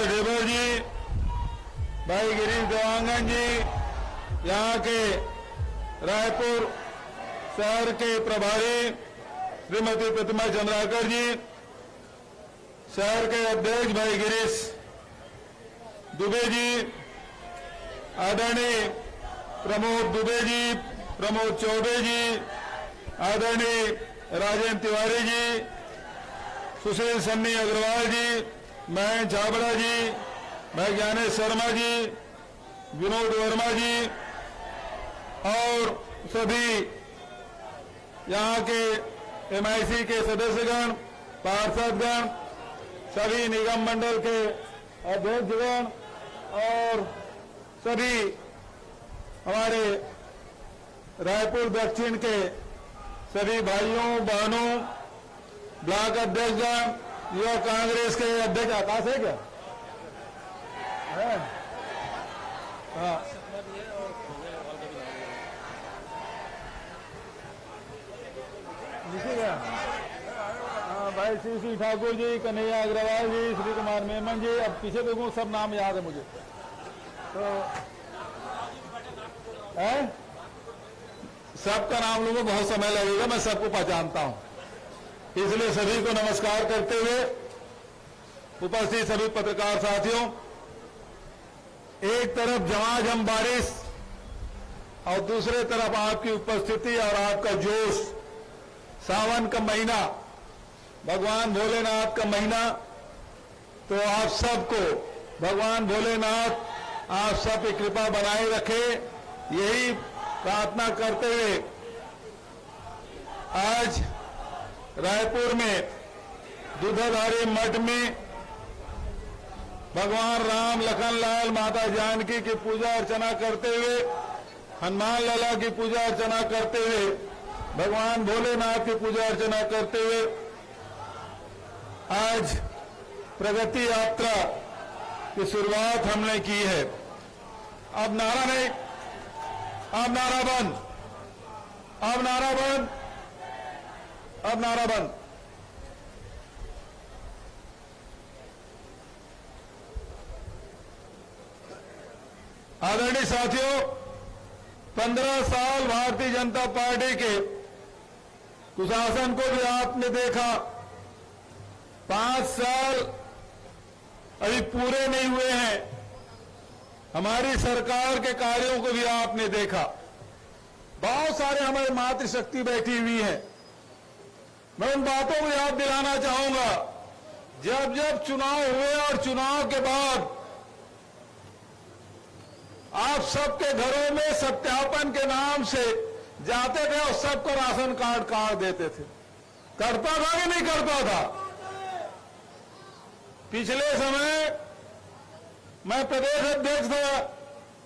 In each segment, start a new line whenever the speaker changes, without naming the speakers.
ढेबर जी, भाई गिरीश देवांगन जी, यहाँ के रायपुर शहर के प्रभारी श्रीमती प्रतिमा चंद्राकर जी, शहर के अध्यक्ष भाई गिरीश दुबे जी, आदरणीय प्रमोद दुबे जी, प्रमोद चौबे जी, आदरणीय राजेंद्र तिवारी जी, सुशील सन्नी अग्रवाल जी, महेंद्र छाबड़ा जी, भाई ज्ञानेश शर्मा जी, विनोद वर्मा जी और सभी यहाँ के MIC के सदस्यगण, पार्षदगण, सभी निगम मंडल के अध्यक्षगण और सभी हमारे रायपुर दक्षिण के सभी भाइयों बहनों, ब्लॉक अध्यक्षगण, युवा कांग्रेस के अध्यक्ष आकाश है क्या? है? हाँ, लिखिएगा। हाँ, भाई श्री ठाकुर जी, कन्हैया अग्रवाल जी, श्री कुमार मेमन जी, अब पीछे देखूं सब नाम याद है मुझे तो है? सबका नाम लूंगा बहुत समय लगेगा, मैं सबको पहचानता हूं, इसलिए सभी को नमस्कार करते हुए उपस्थित सभी पत्रकार साथियों, एक तरफ झमाझम बारिश और दूसरे तरफ आपकी उपस्थिति और आपका जोश, सावन का महीना, भगवान भोलेनाथ का महीना, तो आप सबको भगवान भोलेनाथ आप सब की कृपा बनाए रखे, यही प्रार्थना करते हुए आज रायपुर में दूधाधारी मठ में भगवान राम, लखन लाल, माता जानकी की पूजा अर्चना करते हुए, हनुमान लाला की पूजा अर्चना करते हुए, भगवान भोलेनाथ की पूजा अर्चना करते हुए आज प्रगति यात्रा की शुरुआत हमने की है। अब नारा नहीं, अब नारा बंद, अब नारा बंद, अब नारा बंद। आदरणीय साथियों, 15 साल भारतीय जनता पार्टी के कुशासन को भी आपने देखा, 5 साल अभी पूरे नहीं हुए हैं, हमारी सरकार के कार्यों को भी आपने देखा। बहुत सारे हमारी मातृशक्ति बैठी हुई है, मैं उन बातों को याद दिलाना चाहूंगा। जब जब चुनाव हुए और चुनाव के बाद आप सबके घरों में सत्यापन के नाम से जाते थे और सबको राशन कार्ड काट देते थे, करता था कि नहीं करता था? पिछले समय मैं प्रदेश अध्यक्ष था,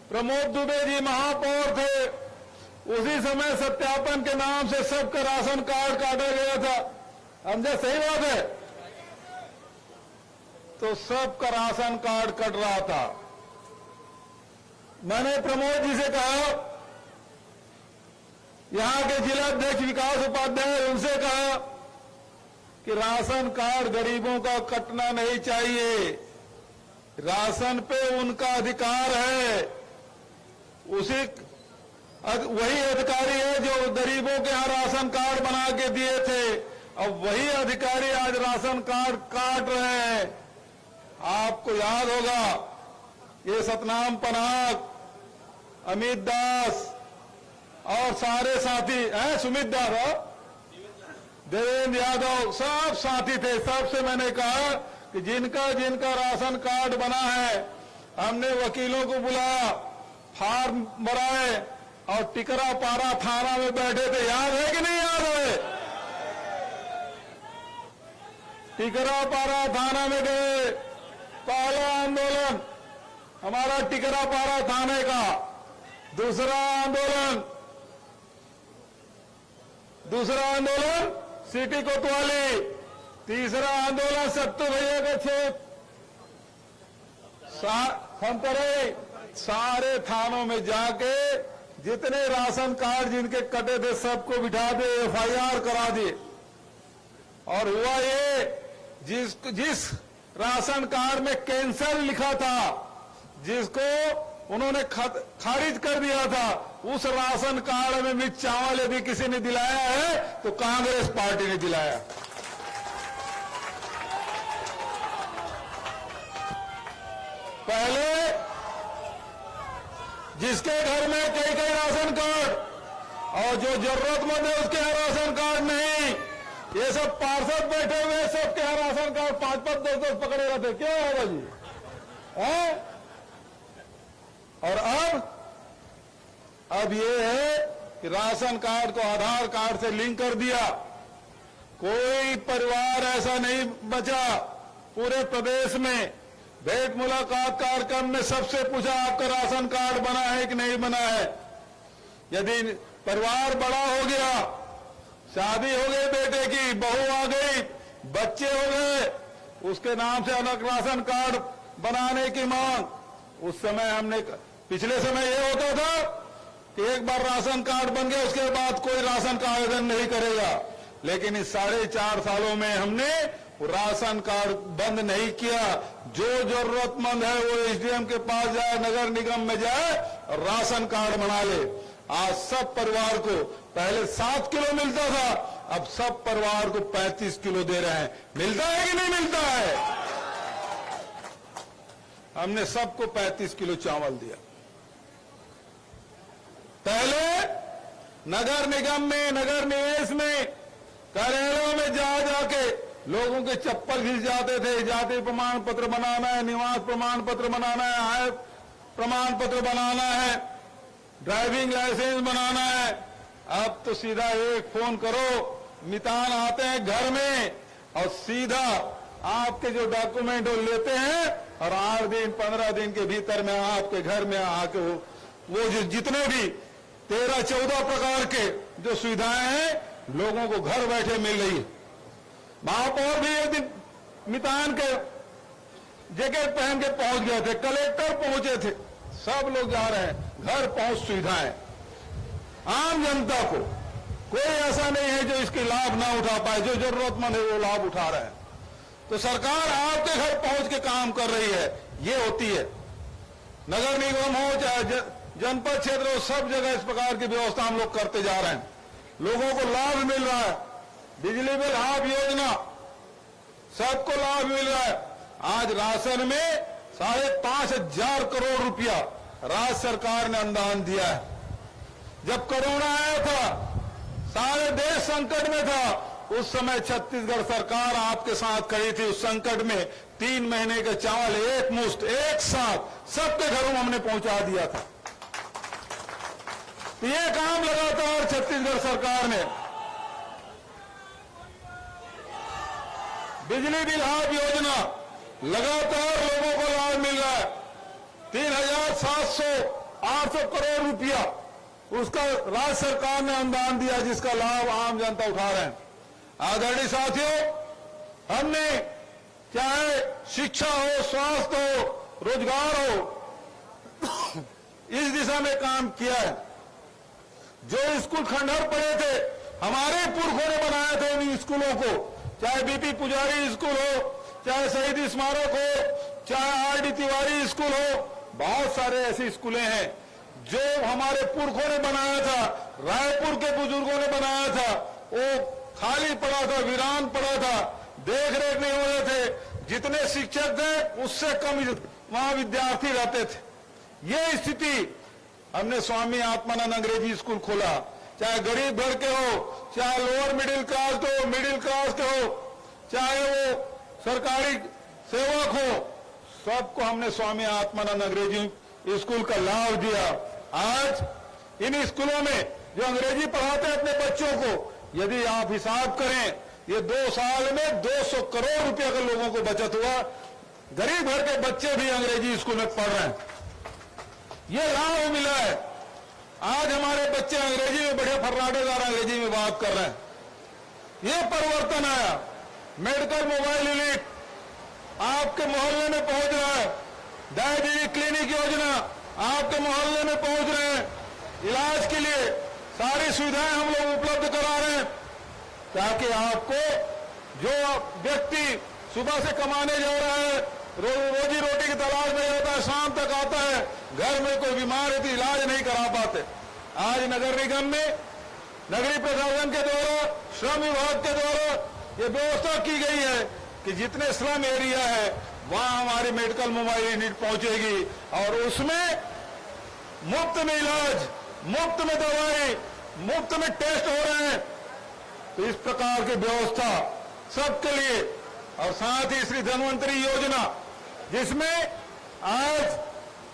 प्रमोद दुबे जी महापौर थे, उसी समय सत्यापन के नाम से सबका राशन कार्ड काटा गया था। समझे? सही बात है। तो सबका राशन कार्ड कट रहा था। मैंने प्रमोद जी से कहा, यहां के जिला अध्यक्ष विकास उपाध्याय, उनसे कहा कि राशन कार्ड गरीबों का कटना नहीं चाहिए, राशन पे उनका अधिकार है, वही अधिकारी है जो गरीबों के यहां राशन कार्ड बना के दिए थे, अब वही अधिकारी आज राशन कार्ड काट रहे हैं। आपको याद होगा ये सतनाम पनाग, अमित दास और सारे साथी हैं, सुमित दास, देवेंद्र यादव, सब साथी थे। सबसे मैंने कहा कि जिनका जिनका राशन कार्ड बना है, हमने वकीलों को बुलाया, फार्म भराए और टिकरा पारा थाना में बैठे थे। याद है कि नहीं याद है? टिकरा पारा थाना में गए, पहला आंदोलन हमारा टिकरा पारा थाने का, दूसरा आंदोलन सिटी कोतवाली, तीसरा आंदोलन सत्तू भैया का क्षेत्र, सारे थानों में जाके जितने राशन कार्ड जिनके कटे थे सबको बिठा दे, FIR करा दिए। और हुआ ये, जिस राशन कार्ड में कैंसर लिखा था, जिसको उन्होंने खारिज कर दिया था, उस राशन कार्ड में मिर्च चावल यदि किसी ने दिलाया है तो कांग्रेस पार्टी ने दिलाया। पहले जिसके घर में कई कई राशन कार्ड और जो जरूरतमंद है उसके यहाँ राशन कार्ड नहीं, ये सब पार्षद बैठे हुए सबके यहाँ राशन कार्ड 5-5, 10-10 पकड़े रहते। क्यों होगा जी? है? और अब ये है कि राशन कार्ड को आधार कार्ड से लिंक कर दिया। कोई परिवार ऐसा नहीं बचा पूरे प्रदेश में। भेंट मुलाकात कार्यक्रम में सबसे पूछा आपका राशन कार्ड बना है कि नहीं बना है। यदि परिवार बड़ा हो गया, शादी हो गई, बेटे की बहू आ गई, बच्चे हो गए, उसके नाम से अलग राशन कार्ड बनाने की मांग, उस समय हमने, पिछले समय यह होता था कि एक बार राशन कार्ड बन गया उसके बाद कोई राशन का आवेदन नहीं करेगा, लेकिन इस 4.5 सालों में हमने राशन कार्ड बंद नहीं किया। जो जरूरतमंद है वो एसडीएम के पास जाए, नगर निगम में जाए और राशन कार्ड बना ले। आज सब परिवार को, पहले 7 किलो मिलता था, अब सब परिवार को 35 किलो दे रहे हैं। मिलता है कि नहीं मिलता है? हमने सबको 35 किलो चावल दिया। पहले नगर निगम में, नगर निवेश में, कार्यालयों में जा जाके लोगों के चप्पल घिस जाते थे। जाति प्रमाण पत्र बनाना है, निवास प्रमाण पत्र बनाना है, आय प्रमाण पत्र बनाना है, ड्राइविंग लाइसेंस बनाना है। अब तो सीधा एक फोन करो, मितान आते हैं घर में और सीधा आपके जो डॉक्यूमेंट वो लेते हैं और 8 दिन 15 दिन के भीतर में आपके घर में आके वो जो जितने भी 13-14 प्रकार के जो सुविधाएं हैं लोगों को घर बैठे मिल रही है। महापौर भी एक दिन मितान के जैकेट पहन के पहुंच गए थे, कलेक्टर पहुंचे थे, सब लोग जा रहे हैं। घर पहुंच सुविधाएं आम जनता को, कोई ऐसा नहीं है जो इसके लाभ ना उठा पाए। जो जरूरतमंद है वो लाभ उठा रहे हैं। तो सरकार आपके घर पहुंच के काम कर रही है, ये होती है। नगर निगम हो चाहे जनपद क्षेत्र हो, सब जगह इस प्रकार की व्यवस्था हम लोग करते जा रहे हैं। लोगों को लाभ मिल रहा है। बिजली बिल हाफ योजना, सबको लाभ मिल रहा है। आज राशन में 5,500 करोड़ रुपया राज्य सरकार ने अनुदान दिया है। जब कोरोना आया था, सारे देश संकट में था, उस समय छत्तीसगढ़ सरकार आपके साथ खड़ी थी। उस संकट में 3 महीने का चावल एक मुश्त एक साथ सबके घरों में हमने पहुंचा दिया था। तो ये काम लगातार छत्तीसगढ़ सरकार ने। बिजली बिल हाफ योजना, लगातार लोगों को लाभ मिल रहा है। 3,700-800 करोड़ रुपया उसका राज्य सरकार ने अनुदान दिया, जिसका लाभ आम जनता उठा रहे हैं। आदरणीय साथियों, हमने चाहे शिक्षा हो, स्वास्थ्य हो, रोजगार हो, इस दिशा में काम किया है। जो स्कूल खंडहर पड़े थे, हमारे पुरखों ने बनाए थे उन स्कूलों को, चाहे बीपी पुजारी स्कूल हो, चाहे शहीद स्मारक हो, चाहे आरडी तिवारी स्कूल हो, बहुत सारे ऐसे स्कूलें हैं जो हमारे पुरखों ने बनाया था, रायपुर के बुजुर्गों ने बनाया था। वो खाली पड़ा था, वीरान पड़ा था, देख रेख नहीं हो रहे थे। जितने शिक्षक थे उससे कम वहां विद्यार्थी रहते थे। ये स्थिति, हमने स्वामी आत्मानंद अंग्रेजी स्कूल खोला। चाहे गरीब घर के हो, चाहे लोअर मिडिल क्लास के हो, मिडिल क्लास के हो, चाहे वो सरकारी सेवक हो, सबको हमने स्वामी आत्मानंद अंग्रेजी स्कूल का लाभ दिया। आज इन स्कूलों में जो अंग्रेजी पढ़ाते हैं अपने बच्चों को, यदि आप हिसाब करें, ये 2 साल में 200 करोड़ रुपया का लोगों को बचत हुआ। गरीब घर के बच्चे भी अंग्रेजी स्कूल में पढ़ रहे हैं, ये लाभ मिला है। आज हमारे बच्चे अंग्रेजी में बड़े फर्राटेदार अंग्रेजी में बात कर रहे हैं। ये परिवर्तन आया। मेडिकल मोबाइल यूनिट आपके मोहल्ले में पहुंच रहा है। डायबिटीज क्लिनिक योजना आपके मोहल्ले में पहुंच रहे हैं। इलाज के लिए सारी सुविधाएं हम लोग उपलब्ध करा रहे हैं, ताकि आपको जो व्यक्ति सुबह से कमाने जा रहा है, रोजी रोटी की तलाश में होता है, शाम तक आता है, घर में कोई बीमार है तो इलाज नहीं करा पाते। आज नगर निगम में नगरीय प्रशासन के द्वारा, श्रम विभाग के द्वारा ये व्यवस्था की गई है कि जितने स्लम एरिया है वहां हमारी मेडिकल मोबाइल यूनिट पहुंचेगी और उसमें मुफ्त में इलाज, मुफ्त में दवाई, मुफ्त में टेस्ट हो रहे हैं। तो इस प्रकार की व्यवस्था सबके लिए, और साथ ही श्री धन्वंतरी योजना जिसमें आज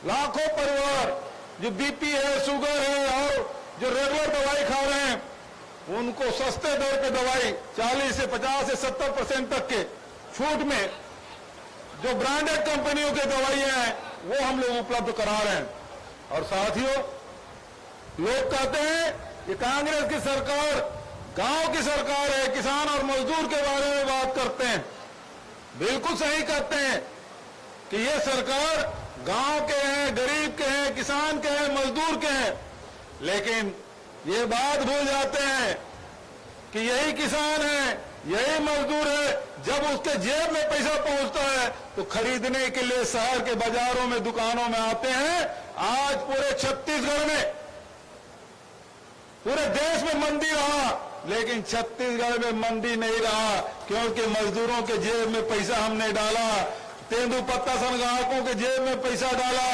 लाखों परिवार जो बीपी है, शुगर है और जो रेगुलर दवाई खा रहे हैं उनको सस्ते दर पे दवाई 40 से 50 से 70% तक के छूट में जो ब्रांडेड कंपनियों की दवाइयां हैं वो हम लोग उपलब्ध करा रहे हैं। और साथियों, लोग कहते हैं कि कांग्रेस की सरकार गांव की सरकार है, किसान और मजदूर के बारे में बात करते हैं। बिल्कुल सही कहते हैं कि ये सरकार गांव के हैं, गरीब के हैं, किसान के हैं, मजदूर के हैं, लेकिन ये बात भूल जाते हैं कि यही किसान है, यही मजदूर है, जब उसके जेब में पैसा पहुंचता है तो खरीदने के लिए शहर के बाजारों में, दुकानों में आते हैं। आज पूरे छत्तीसगढ़ में, पूरे देश में मंदी रहा, लेकिन छत्तीसगढ़ में मंदी नहीं रहा क्योंकि मजदूरों के जेब में पैसा हमने डाला, तेंदुपत्ता संग्राहकों के जेब में पैसा डाला,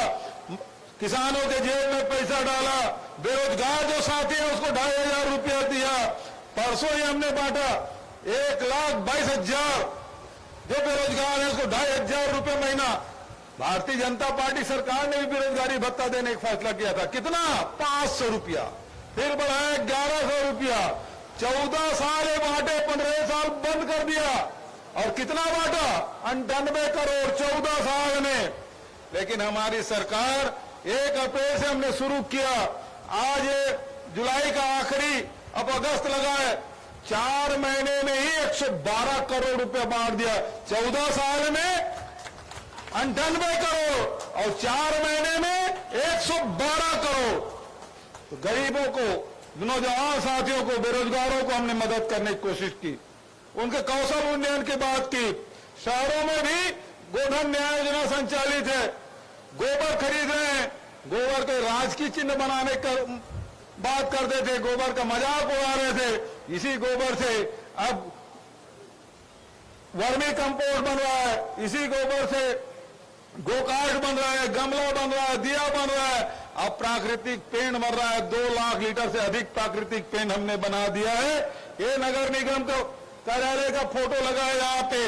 किसानों के जेब में पैसा डाला, बेरोजगार जो साथी है उसको 2,500 रुपया दिया। परसों ही हमने बांटा 1,22,000 जो बेरोजगार है उसको 2,500 रुपये महीना। भारतीय जनता पार्टी सरकार ने भी बेरोजगारी भत्ता देने का फैसला किया था। कितना? 500 रुपया, फिर बढ़ाया 1,100 रुपया। 14 साल ये बांटे, 15 साल बंद कर दिया। और कितना बांटा? 98 करोड़ 14 साल में। लेकिन हमारी सरकार 1 अप्रैल से हमने शुरू किया, आज जुलाई का आखिरी, अब अगस्त लगा है, 4 महीने में ही 112 करोड़ रुपया बांट दिया। 14 साल में 98 करोड़ और 4 महीने में 112 करोड़। तो गरीबों को, नौजवान साथियों को, बेरोजगारों को हमने मदद करने की कोशिश की, उनके कौशल उन्नयन की बात की। शहरों में भी गोधन न्याय योजना संचालित है, गोबर खरीद रहे हैं, गोबर के राजकीय चिन्ह बनाने का बात करते थे, गोबर का मजाक उड़ा रहे थे। इसी गोबर से अब वर्मी कंपोस्ट बन रहा है, इसी गोबर से गोकाठ बन रहा है, गमला बन रहा है, दिया बन रहा है, अब प्राकृतिक पेंट बन रहा है। 2 लाख लीटर से अधिक प्राकृतिक पेंट हमने बना दिया है। ये नगर निगम का कार्यालय का फोटो लगा है यहाँ पे,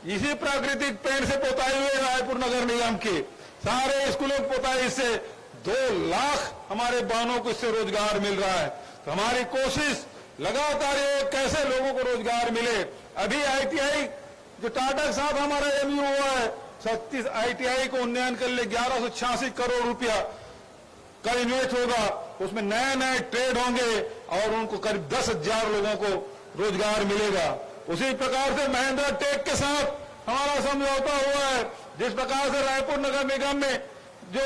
इसी प्राकृतिक पेंट से पोताई हुई है रायपुर नगर निगम की। सारे स्कूलों की पोताई, इससे 2 लाख हमारे बहनों को इससे रोजगार मिल रहा है। तो हमारी कोशिश लगातार ये कैसे लोगों को रोजगार मिले। अभी ITI जो टाटा के साथ हमारा MU हुआ है, 36 ITI को उन्नयन कर ले 1186 करोड़ रुपया का इन्वेस्ट होगा, उसमें नए नए ट्रेड होंगे और उनको करीब 10,000 लोगों को रोजगार मिलेगा। उसी प्रकार से महिंद्रा टेक के साथ हमारा समझौता हुआ है। जिस प्रकार से रायपुर नगर निगम में जो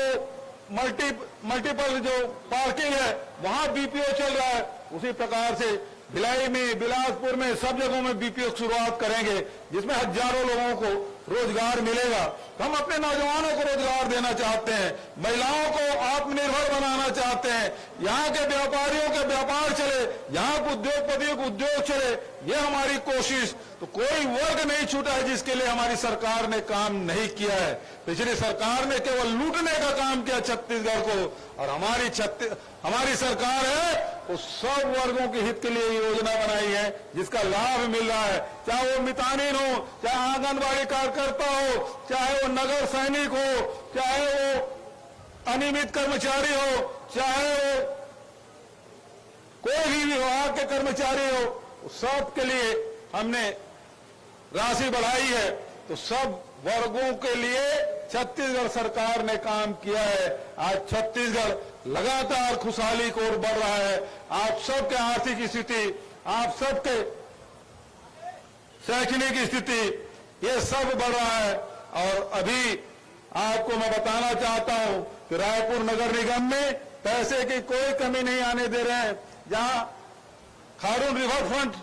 मल्टीपल जो पार्किंग है वहां BPO चल रहा है, उसी प्रकार से भिलाई में, बिलासपुर में, सब जगहों में BPO की शुरुआत करेंगे, जिसमें हजारों लोगों को रोजगार मिलेगा। तो हम अपने नौजवानों को रोजगार देना चाहते हैं, महिलाओं को आत्मनिर्भर बनाना चाहते हैं, यहाँ के व्यापारियों के व्यापार चले, यहाँ के उद्योगपतियों को उद्योग चले, ये हमारी कोशिश। तो कोई वर्ग नहीं छूटा है जिसके लिए हमारी सरकार ने काम नहीं किया है। पिछली सरकार ने केवल लूटने का काम किया छत्तीसगढ़ को, और हमारी सरकार है वो सब वर्गों के हित के लिए योजना बनाई है जिसका लाभ मिल रहा है। चाहे वो मितानिन हो, चाहे आंगनबाड़ी कार्यकर्ता हो, चाहे वो नगर सैनिक हो, चाहे वो अनियमित कर्मचारी हो, चाहे वो कोई भी विभाग के कर्मचारी हो, सब के लिए हमने राशि बढ़ाई है। तो सब वर्गों के लिए छत्तीसगढ़ सरकार ने काम किया है। आज छत्तीसगढ़ लगातार खुशहाली की ओर बढ़ रहा है। आप सबके आर्थिक स्थिति, आप सबके शैक्षणिक स्थिति, ये सब बढ़ रहा है। और अभी आपको मैं बताना चाहता हूं कि रायपुर नगर निगम में पैसे की कोई कमी नहीं आने दे रहे हैं। जहां खारून रिवर फ्रंट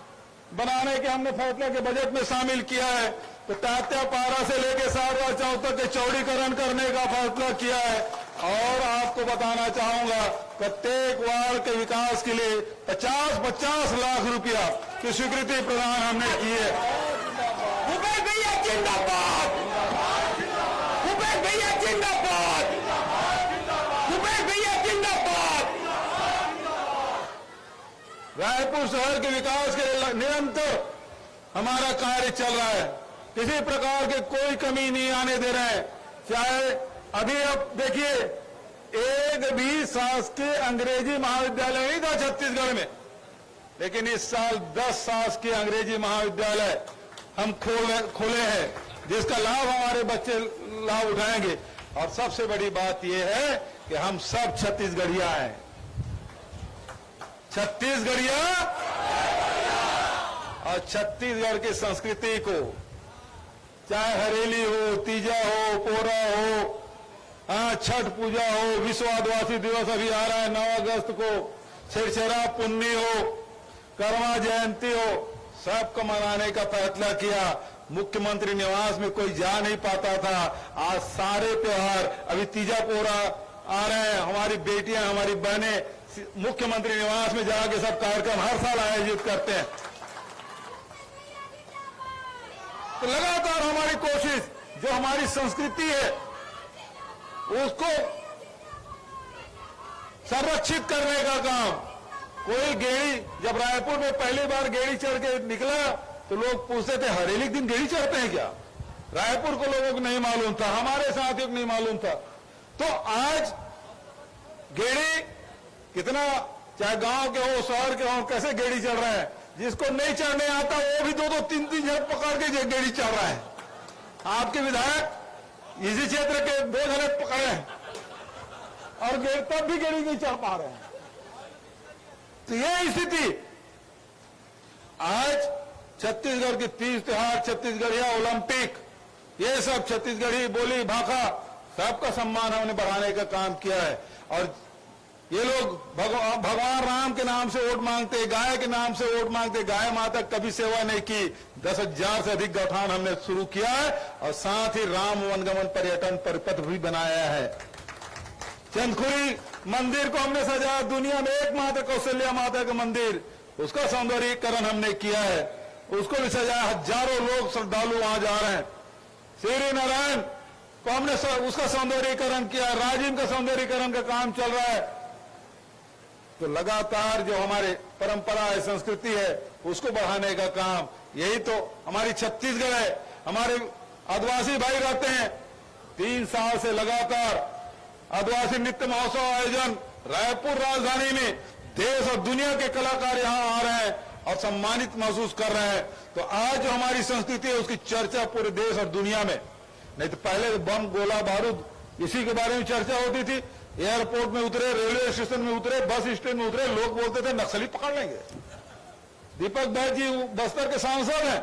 बनाने के हमने फैसले के बजट में शामिल किया है, तो तात्या पारा से लेके सारवा चौक तक के चौड़ीकरण करने का फैसला किया है। और आपको बताना चाहूंगा, प्रत्येक वार्ड के विकास के लिए 50-50 लाख रुपया की स्वीकृति प्रदान हमने की है।
भूपेश भैया जिंदाबाद, भूपेश भैया जिंदाबाद, भूपेश भैया जिंदाबाद।
रायपुर शहर के विकास के लिए निरंतर हमारा कार्य चल रहा है, किसी प्रकार के कोई कमी नहीं आने दे रहे हैं। चाहे अभी अब देखिए, एक भी शासकीय अंग्रेजी महाविद्यालय नहीं था छत्तीसगढ़ में, लेकिन इस साल 10 शासकीय अंग्रेजी महाविद्यालय हम खोले हैं, जिसका लाभ हमारे बच्चे लाभ उठाएंगे। और सबसे बड़ी बात यह है कि हम सब छत्तीसगढ़िया हैं, छत्तीसगढ़िया, और छत्तीसगढ़ की संस्कृति को, चाहे हरेली हो, तीजा हो, पोरा हो, छठ पूजा हो, विश्व आदिवासी दिवस अभी आ रहा है 9 अगस्त को, छिरछिरा पुन्नी हो, कर्मा जयंती हो, सबको मनाने का फैसला किया। मुख्यमंत्री निवास में कोई जा नहीं पाता था, आज सारे त्योहार, अभी तीजा पोरा आ रहे हैं, हमारी बेटियां, हमारी बहनें मुख्यमंत्री निवास में जाके सब कार्यक्रम हर साल आयोजित करते हैं। तो लगातार हमारी कोशिश, जो हमारी संस्कृति है उसको संरक्षित करने का काम। कोई गेड़ी, जब रायपुर में पहली बार गेड़ी चढ़ के निकला तो लोग पूछते थे हरेली के दिन गेड़ी चढ़ते हैं क्या? रायपुर को लोगों को नहीं मालूम था, हमारे साथियों को नहीं मालूम था। तो आज गेड़ी कितना, चाहे गांव के हो, शहर के हो, कैसे गेड़ी चढ़ रहे हैं। जिसको नहीं चढ़ने आता वो भी 2-2, 3-3 जन पकड़ के गेड़ी चढ़ रहा है। आपके विधायक इसी क्षेत्र के 2 जने पकड़े हैं और तब भी गेड़ी नहीं चढ़ पा रहे हैं। तो ये स्थिति आज छत्तीसगढ़ के 30 त्योहार, छत्तीसगढ़िया ओलंपिक, ये सब छत्तीसगढ़ी बोली भाषा सबका सम्मान हमने बढ़ाने का काम किया है। और ये लोग भगवान राम के नाम से वोट मांगते, गाय के नाम से वोट मांगते, गाय माता कभी सेवा नहीं की। 10,000 से अधिक गौठान हमने शुरू किया है और साथ ही राम वनगमन पर्यटन परिपथ भी बनाया है। चंदखुरी मंदिर को हमने सजाया, दुनिया में एकमात्र कौशल्या माता का मंदिर, उसका सौंदर्यीकरण हमने किया है, उसको भी सजाया। हजारों लोग श्रद्धालु वहां जा रहे हैं। श्री नारायण को हमने उसका सौंदर्यीकरण किया, राजिम का सौंदर्यीकरण का काम चल रहा है। तो लगातार जो हमारे परंपरा है, संस्कृति है, उसको बढ़ाने का काम, यही तो हमारी छत्तीसगढ़ है। हमारे आदिवासी भाई रहते हैं, 3 साल से लगातार आदिवासी नृत्य महोत्सव आयोजन रायपुर राजधानी में, देश और दुनिया के कलाकार यहां आ रहे हैं और सम्मानित महसूस कर रहे हैं। तो आज जो हमारी संस्कृति है उसकी चर्चा पूरे देश और दुनिया में, नहीं तो पहले बम, गोला, बारूद, इसी के बारे में चर्चा होती थी। एयरपोर्ट में उतरे, रेलवे स्टेशन में उतरे, बस स्टैंड में उतरे, लोग बोलते थे नक्सली पकड़ लेंगे। दीपक बैज जी बस्तर के सांसद हैं,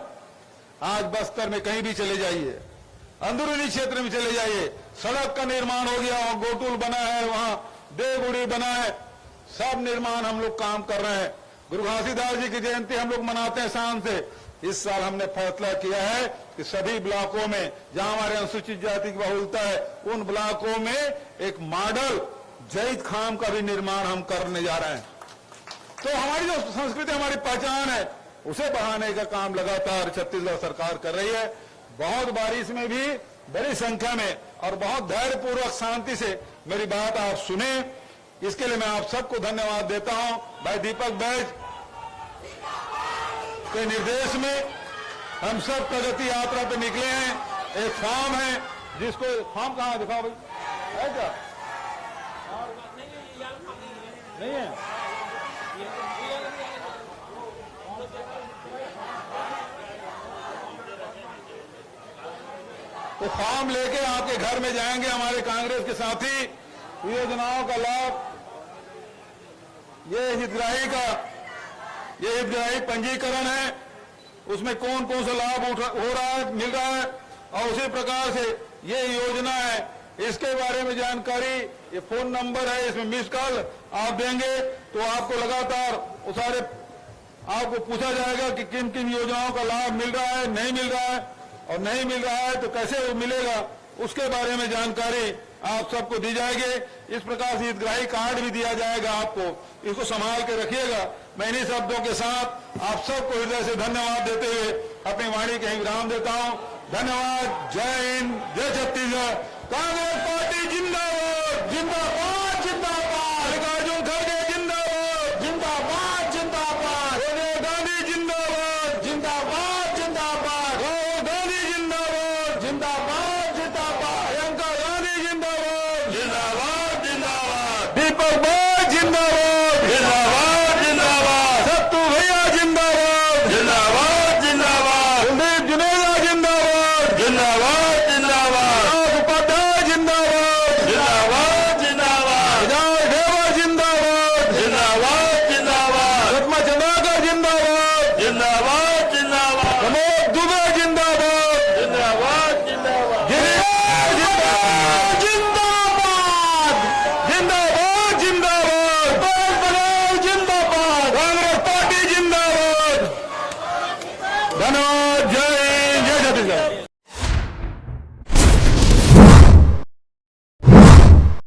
आज बस्तर में कहीं भी चले जाइए, अंदरूनी क्षेत्र में चले जाइए, सड़क का निर्माण हो गया, वहां गोटुल बना है, वहां देवगुड़ी बना है, सब निर्माण हम लोग काम कर रहे हैं। गुरु घासीदास जी की जयंती हम लोग मनाते हैं शान से। इस साल हमने फैसला किया है कि सभी ब्लॉकों में जहां हमारे अनुसूचित जाति की बहुलता है, उन ब्लॉकों में एक मॉडल जैद खाम का भी निर्माण हम करने जा रहे हैं। तो हमारी जो संस्कृति, हमारी पहचान है, उसे बढ़ाने का काम लगातार छत्तीसगढ़ सरकार कर रही है। बहुत बारिश में भी बड़ी संख्या में और बहुत धैर्यपूर्वक शांति से मेरी बात आप सुने, इसके लिए मैं आप सबको धन्यवाद देता हूं। भाई दीपक बैज के निर्देश में हम सब प्रगति यात्रा पे निकले हैं। एक फॉर्म है, जिसको फॉर्म कहाँ दिखाओ भाई, है क्या? नहीं है? तो फॉर्म लेके आपके घर में जाएंगे हमारे कांग्रेस के साथी। योजनाओं का लाभ, ये हितग्राही पंजीकरण है, उसमें कौन कौन सा लाभ हो रहा है, मिल रहा है, और उसी प्रकार से ये योजना है, इसके बारे में जानकारी, ये फोन नंबर है, इसमें मिस कॉल आप देंगे तो आपको लगातार वो सारे आपको पूछा जाएगा कि किन किन योजनाओं का लाभ मिल रहा है, नहीं मिल रहा है। और नहीं मिल रहा है तो कैसे वो मिलेगा, उसके बारे में जानकारी आप सबको दी जाएगी। इस प्रकार से हितग्राही कार्ड भी दिया जाएगा आपको, इसको संभाल के रखिएगा। मैं इन्हीं शब्दों के साथ आप सबको हृदय से धन्यवाद देते हुए अपनी वाणी के विराम देता हूं। धन्यवाद। जय हिंद, जय छत्तीसगढ़। कांग्रेस पार्टी जिंदाबाद, जिंदाबाद, जिंदाबाद। मल्लिकार्जुन खड़गे जिंदाबाद, जिंदाबाद, जिंदाबाद। सोनिया गांधी जिंदाबाद, जिंदाबाद, जिंदाबाद। राहुल गांधी जिंदाबाद, जिंदाबाद, जिंदाबाद। प्रियंका गांधी जिंदाबाद, जिंदाबाद, जिंदाबाद। दीपक